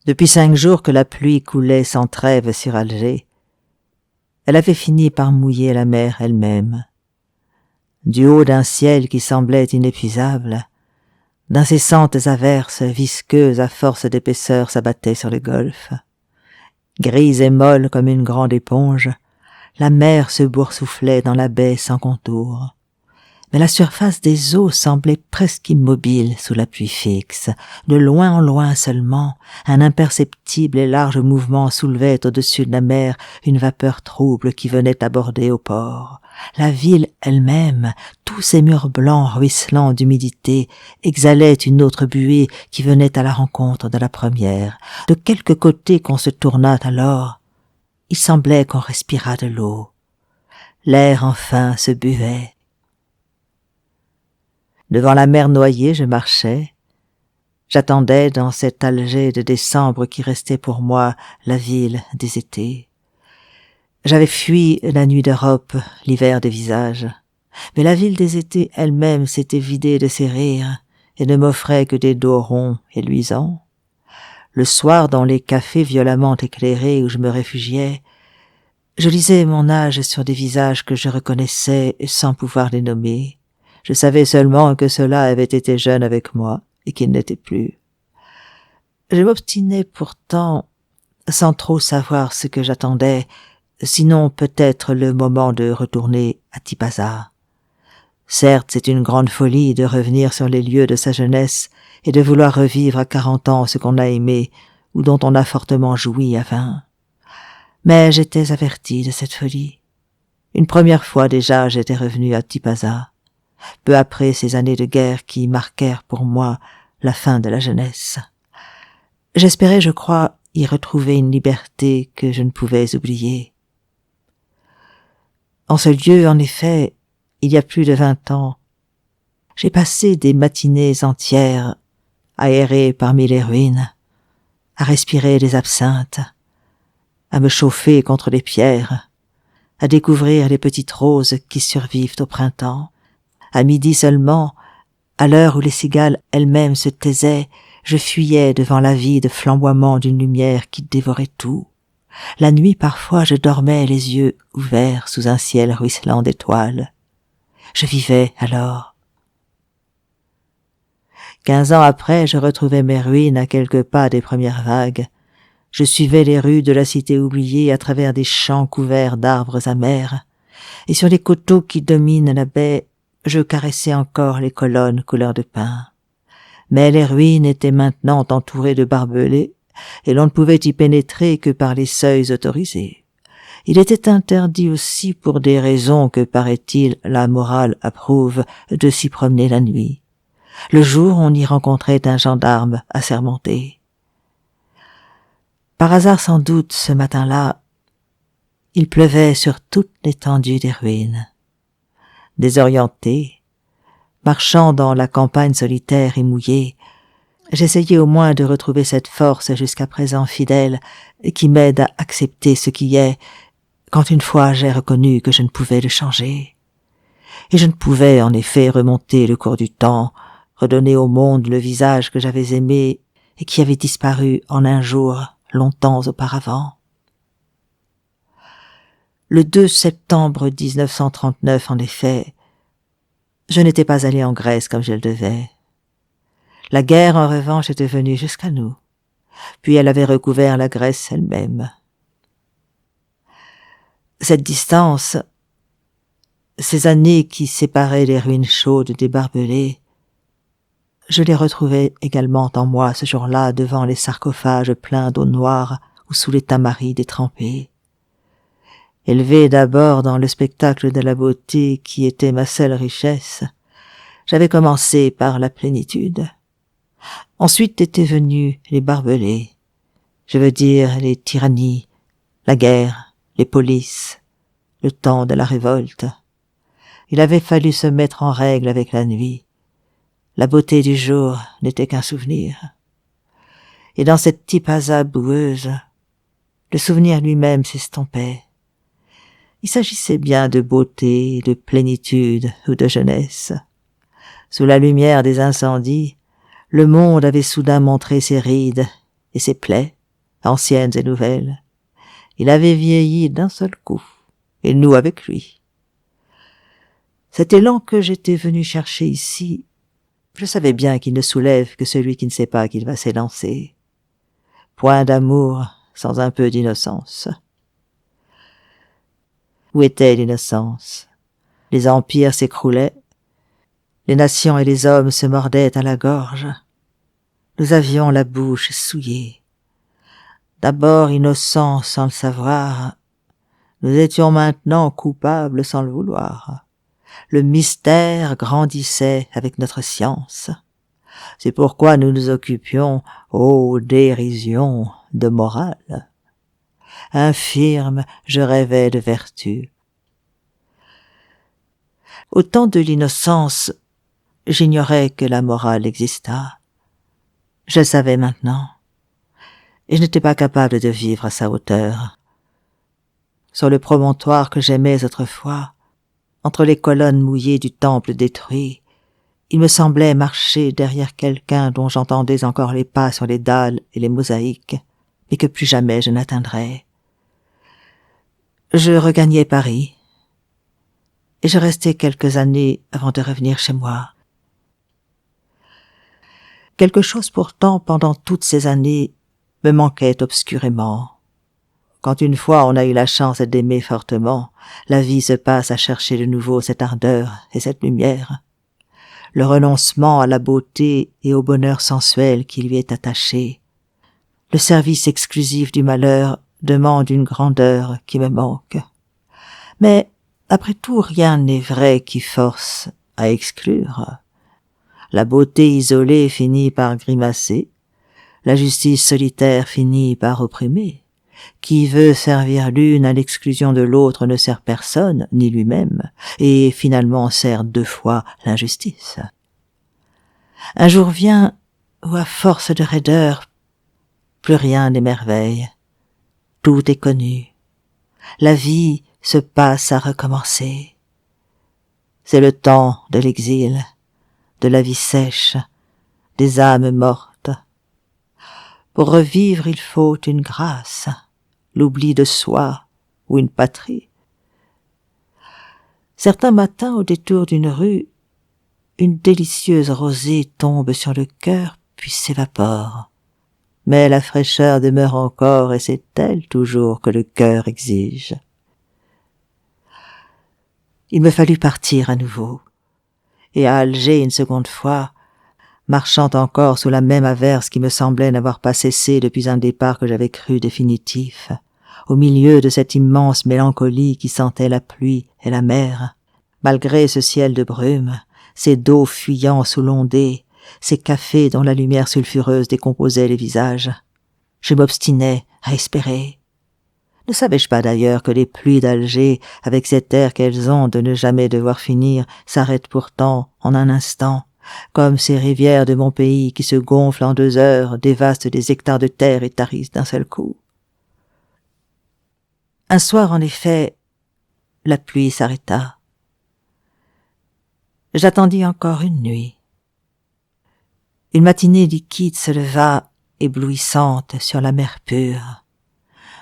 Depuis 5 jours que la pluie coulait sans trêve sur Alger, elle avait fini par mouiller la mer elle-même. Du haut d'un ciel qui semblait inépuisable, d'incessantes averses visqueuses à force d'épaisseur s'abattaient sur le golfe. Grise et molle comme une grande éponge, la mer se boursouflait dans la baie sans contour. Mais la surface des eaux semblait presque immobile sous la pluie fixe. De loin en loin seulement, un imperceptible et large mouvement soulevait au-dessus de la mer une vapeur trouble qui venait aborder au port. La ville elle-même, tous ses murs blancs ruisselants d'humidité, exhalait une autre buée qui venait à la rencontre de la première. De quelque côté qu'on se tournât alors, il semblait qu'on respirât de l'eau. L'air enfin se buvait. Devant la mer noyée, je marchais. J'attendais dans cet Alger de décembre qui restait pour moi la ville des étés. J'avais fui la nuit d'Europe, l'hiver des visages. Mais la ville des étés elle-même s'était vidée de ses rires et ne m'offrait que des dos ronds et luisants. Le soir, dans les cafés violemment éclairés où je me réfugiais, je lisais mon âge sur des visages que je reconnaissais sans pouvoir les nommer. Je savais seulement que ceux-là avaient été jeunes avec moi et qu'ils n'étaient plus. Je m'obstinais pourtant, sans trop savoir ce que j'attendais, sinon peut-être le moment de retourner à Tipaza. Certes, c'est une grande folie de revenir sur les lieux de sa jeunesse et de vouloir revivre à 40 ans ce qu'on a aimé ou dont on a fortement joui à 20. Mais j'étais averti de cette folie. Une première fois déjà, j'étais revenu à Tipaza, peu après ces années de guerre qui marquèrent pour moi la fin de la jeunesse. J'espérais, je crois, y retrouver une liberté que je ne pouvais oublier. En ce lieu, en effet, il y a plus de 20 ans, j'ai passé des matinées entières à errer parmi les ruines, à respirer des absinthes, à me chauffer contre les pierres, à découvrir les petites roses qui survivent au printemps. À midi seulement, à l'heure où les cigales elles-mêmes se taisaient, je fuyais devant l'avide flamboiement d'une lumière qui dévorait tout. La nuit, parfois, je dormais les yeux ouverts sous un ciel ruisselant d'étoiles. Je vivais alors. 15 ans après, je retrouvais mes ruines à quelques pas des premières vagues. Je suivais les rues de la cité oubliée à travers des champs couverts d'arbres amers, et sur les coteaux qui dominent la baie, je caressais encore les colonnes couleur de pin. Mais les ruines étaient maintenant entourées de barbelés, et l'on ne pouvait y pénétrer que par les seuils autorisés. Il était interdit aussi, pour des raisons que, paraît-il, la morale approuve, de s'y promener la nuit. Le jour, on y rencontrait un gendarme assermenté. Par hasard sans doute, ce matin-là, il pleuvait sur toute l'étendue des ruines. Désorienté, marchant dans la campagne solitaire et mouillée, j'essayais au moins de retrouver cette force jusqu'à présent fidèle qui m'aide à accepter ce qui est, quand une fois j'ai reconnu que je ne pouvais le changer. Et je ne pouvais en effet remonter le cours du temps, redonner au monde le visage que j'avais aimé et qui avait disparu en un jour longtemps auparavant. Le 2 septembre 1939, en effet, je n'étais pas allé en Grèce comme je le devais. La guerre, en revanche, était venue jusqu'à nous, puis elle avait recouvert la Grèce elle-même. Cette distance, ces années qui séparaient les ruines chaudes des barbelés, je les retrouvais également en moi ce jour-là devant les sarcophages pleins d'eau noire ou sous les tamaris détrempés. Élevé d'abord dans le spectacle de la beauté qui était ma seule richesse, j'avais commencé par la plénitude. Ensuite étaient venus les barbelés, je veux dire les tyrannies, la guerre, les polices, le temps de la révolte. Il avait fallu se mettre en règle avec la nuit. La beauté du jour n'était qu'un souvenir. Et dans cette Tipaza boueuse, le souvenir lui-même s'estompait. Il s'agissait bien de beauté, de plénitude ou de jeunesse. Sous la lumière des incendies, le monde avait soudain montré ses rides et ses plaies. anciennes et nouvelles. Il avait vieilli d'un seul coup, et nous avec lui. Cet élan que j'étais venu chercher ici, je savais bien qu'il ne soulève que celui qui ne sait pas qu'il va s'élancer. Point d'amour sans un peu d'innocence. Où était l'innocence? Les empires s'écroulaient, les nations et les hommes se mordaient à la gorge. Nous avions la bouche souillée. D'abord innocents sans le savoir, nous étions maintenant coupables sans le vouloir. Le mystère grandissait avec notre science. C'est pourquoi nous nous occupions, ô dérision, de morale. Infirme, je rêvais de vertu. Au temps de l'innocence, j'ignorais que la morale existât. Je le savais maintenant, et je n'étais pas capable de vivre à sa hauteur. Sur le promontoire que j'aimais autrefois, entre les colonnes mouillées du temple détruit, il me semblait marcher derrière quelqu'un dont j'entendais encore les pas sur les dalles et les mosaïques, mais que plus jamais je n'atteindrais. Je regagnai Paris, et je restai quelques années avant de revenir chez moi. Quelque chose pourtant, pendant toutes ces années, me manquait obscurément. Quand une fois on a eu la chance d'aimer fortement, la vie se passe à chercher de nouveau cette ardeur et cette lumière. Le renoncement à la beauté et au bonheur sensuel qui lui est attaché. Le service exclusif du malheur demande une grandeur qui me manque. Mais, après tout, rien n'est vrai qui force à exclure. La beauté isolée finit par grimacer, la justice solitaire finit par opprimer. Qui veut servir l'une à l'exclusion de l'autre ne sert personne, ni lui-même, et finalement sert deux fois l'injustice. Un jour vient où, à force de raideur, plus rien n'est merveille. Tout est connu. La vie se passe à recommencer. C'est le temps de l'exil, de la vie sèche, des âmes mortes. Pour revivre, il faut une grâce, l'oubli de soi ou une patrie. Certains matins, au détour d'une rue, une délicieuse rosée tombe sur le cœur puis s'évapore. Mais la fraîcheur demeure encore et c'est elle toujours que le cœur exige. Il me fallut partir à nouveau. Et à Alger une seconde fois, marchant encore sous la même averse qui me semblait n'avoir pas cessé depuis un départ que j'avais cru définitif, au milieu de cette immense mélancolie qui sentait la pluie et la mer, malgré ce ciel de brume, ces dos fuyant sous l'ondée, ces cafés dont la lumière sulfureuse décomposait les visages, je m'obstinais à espérer. Ne savais-je pas d'ailleurs que les pluies d'Alger, avec cet air qu'elles ont de ne jamais devoir finir, s'arrêtent pourtant en un instant, comme ces rivières de mon pays qui se gonflent en 2 heures, dévastent des hectares de terre et tarissent d'un seul coup. Un soir, en effet, la pluie s'arrêta. J'attendis encore une nuit. Une matinée liquide se leva, éblouissante, sur la mer pure.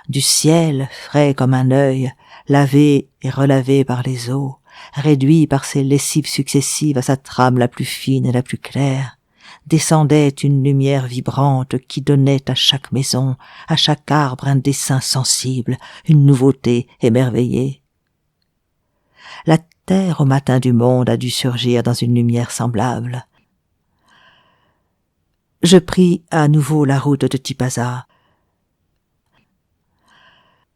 Du ciel, frais comme un œil, lavé et relavé par les eaux, réduit par ses lessives successives à sa trame la plus fine et la plus claire, descendait une lumière vibrante qui donnait à chaque maison, à chaque arbre un dessin sensible, une nouveauté émerveillée. La terre au matin du monde a dû surgir dans une lumière semblable. Je pris à nouveau la route de Tipaza.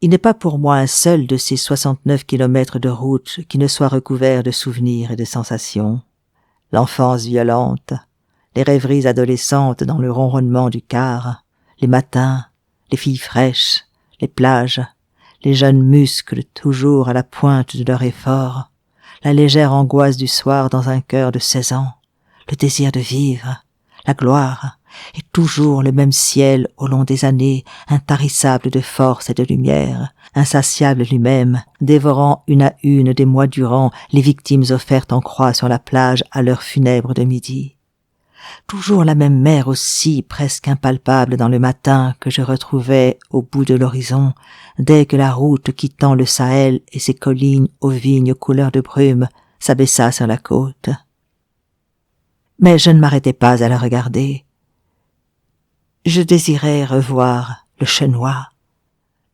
Il n'est pas pour moi un seul de ces 69 kilomètres de route qui ne soit recouvert de souvenirs et de sensations. L'enfance violente, les rêveries adolescentes dans le ronronnement du car, les matins, les filles fraîches, les plages, les jeunes muscles toujours à la pointe de leur effort, la légère angoisse du soir dans un cœur de 16 ans, le désir de vivre, la gloire, et toujours le même ciel au long des années, intarissable de force et de lumière, insatiable lui-même, dévorant une à une des mois durant les victimes offertes en croix sur la plage à l'heure funèbre de midi. toujours la même mer aussi presque impalpable dans le matin que je retrouvais au bout de l'horizon, dès que la route quittant le Sahel et ses collines aux vignes couleur de brume s'abaissa sur la côte. Mais je ne m'arrêtais pas à la regarder. Je désirais revoir le Chenois,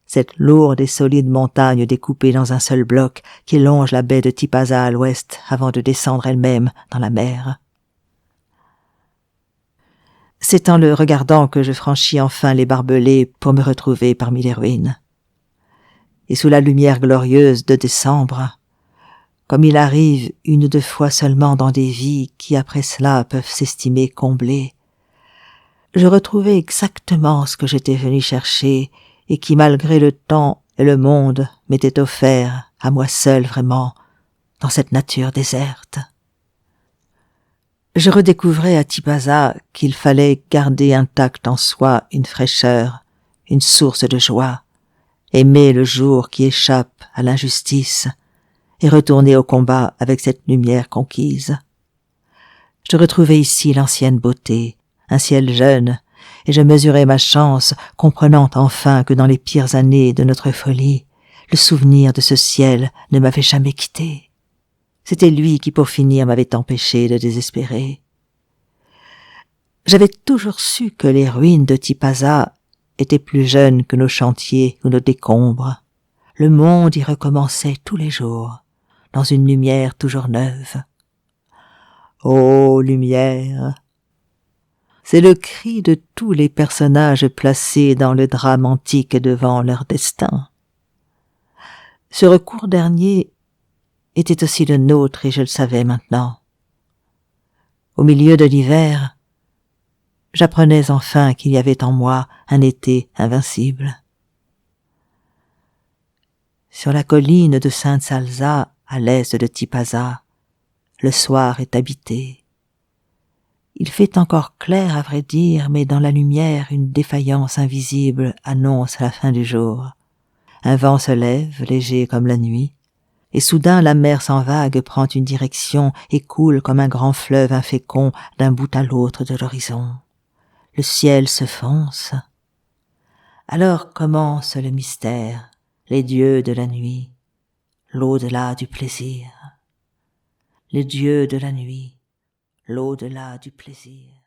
cette lourde et solide montagne découpée dans un seul bloc qui longe la baie de Tipaza à l'ouest avant de descendre elle-même dans la mer. C'est en le regardant que je franchis enfin les barbelés pour me retrouver parmi les ruines. Et sous la lumière glorieuse de décembre, comme il arrive une ou deux fois seulement dans des vies qui après cela peuvent s'estimer comblées, je retrouvais exactement ce que j'étais venu chercher et qui, malgré le temps et le monde, m'était offert, à moi seul vraiment, dans cette nature déserte. Je redécouvrais à Tipaza qu'il fallait garder intacte en soi une fraîcheur, une source de joie, aimer le jour qui échappe à l'injustice et retourner au combat avec cette lumière conquise. Je retrouvais ici l'ancienne beauté, un ciel jeune, et je mesurais ma chance, comprenant enfin que dans les pires années de notre folie, le souvenir de ce ciel ne m'avait jamais quitté. C'était lui qui, pour finir, m'avait empêché de désespérer. J'avais toujours su que les ruines de Tipaza étaient plus jeunes que nos chantiers ou nos décombres. Le monde y recommençait tous les jours, dans une lumière toujours neuve. Ô lumière! C'est le cri de tous les personnages placés dans le drame antique devant leur destin. Ce recours dernier était aussi le nôtre et je le savais maintenant. Au milieu de l'hiver, j'apprenais enfin qu'il y avait en moi un été invincible. Sur la colline de Sainte-Salza, à l'est de Tipaza, le soir est habité. Il fait encore clair à vrai dire, mais dans la lumière une défaillance invisible annonce la fin du jour. Un vent se lève, léger comme la nuit, et soudain la mer sans vague prend une direction et coule comme un grand fleuve infécond d'un bout à l'autre de l'horizon. Le ciel se fonce. Alors commence le mystère, les dieux de la nuit, l'au-delà du plaisir. Les dieux de la nuit, l'au-delà du plaisir.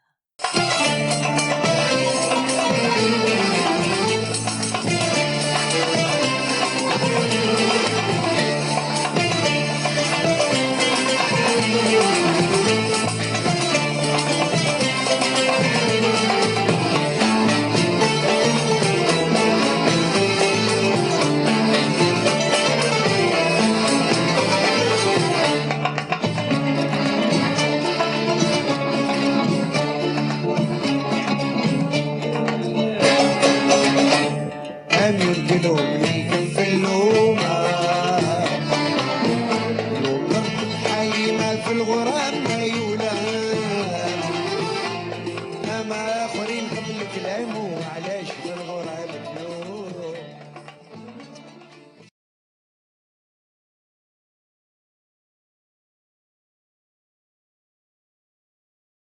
في الغرام ما يولان اما اخرين قبل كلامه علاش في الغرام